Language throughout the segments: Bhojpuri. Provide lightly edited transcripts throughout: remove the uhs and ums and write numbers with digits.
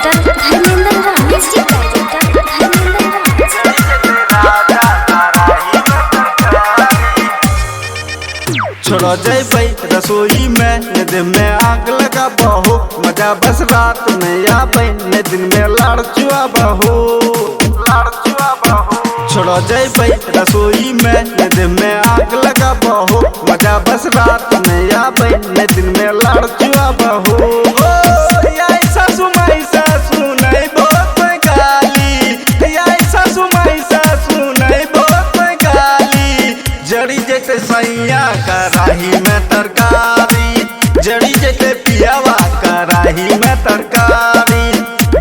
डायरेक्टर धर्मेंद्र राज, म्यूजिक डायरेक्टर धर्मेंद्र राज। छोड़ो जैबै रसोई में न दिन में आग लगा बहू, मजा बस रात में आबै न दिन में लड़चुआ बहू। छोड़ो जैबै रसोई में न दिन में आग लगा बहू, मजा बस रात में आबै न दिन में लड़चुआ बहू। जड़ी जेते सैया कराही में तरकारी, जड़ी जेते पियावा कराही में तरकारी,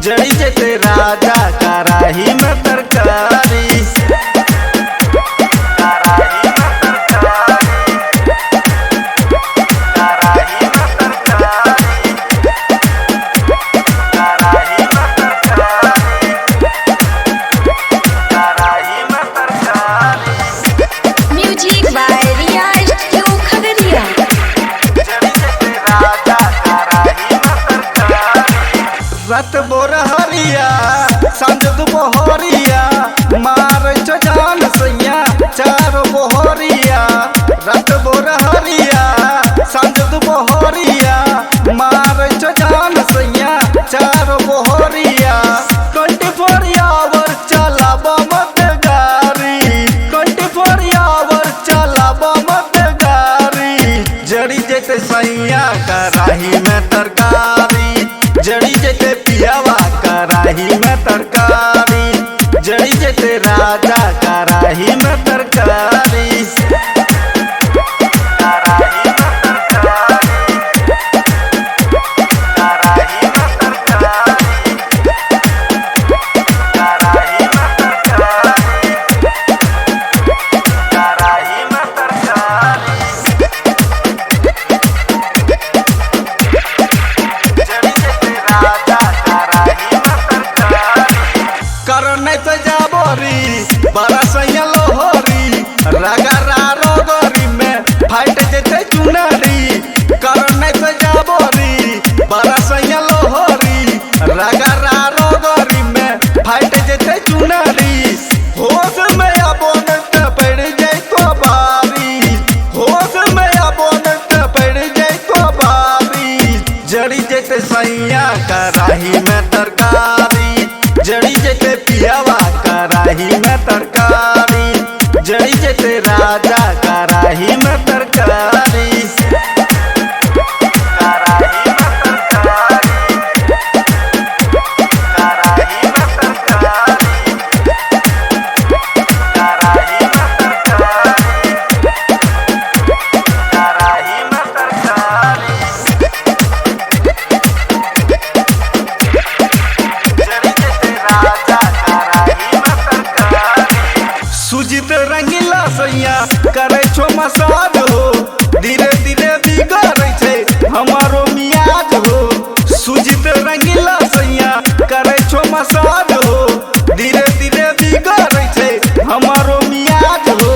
जड़ी जेते राजा कराही में तरकारी। रत बोरहरिया सांझ दुपहरिया मार जान सैया चार बोहरिया। रत बोरहरिया सांझ दुपहरिया मार जान सैया चार बोहरिया। 24 आवर चलाब मत गाड़ी, 24 आवर चलाब मत गाड़ी। जड़ी जेते सैया कराही में तरकारी, जड़ी जेते पियावा कराही में तरकारी, जड़ी जेते राजा कराही में तरकारी। बड़ा सैया लोहरी रगरा रोगरी में फाइट जेते चुनरी, करने तो जाबोरी। बड़ा सैया लोहरी रगरा रोगरी में फाइट जेते चुनरी। होश में अबोन पड़ जाए तो बारी, होश में अबोन पड़ जाए तो बारी। जड़ी जेते सैया कराही में तरकारी, जड़ी जेते पियावा कराही में तरकारी, जड़ी जेते राजा कराही में तरकारी। सुजीत रंगीला सैया करे छो मसाज हो, धीरे धीरे बिगड़े छे हमारो मियाज हो। सुजीत रंगीला सैया करे छो मसाज हो, धीरे धीरे बिगड़े छे हमारो मियाज हो।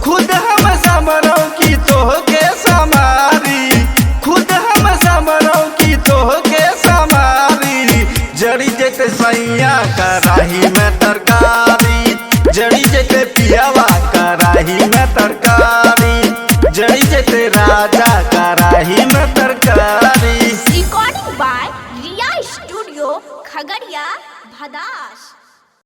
खुद हम समरो की तोह के समारी, खुद हम समरो की तोह के समारी। जड़ी जेते सैया कराही में तरकारी, जड़ी जेते पियावा कराही में तरकारी, जड़ी जेते राजा कराही में तरकारी। Recording by Riya studio Khagaria Bhadas.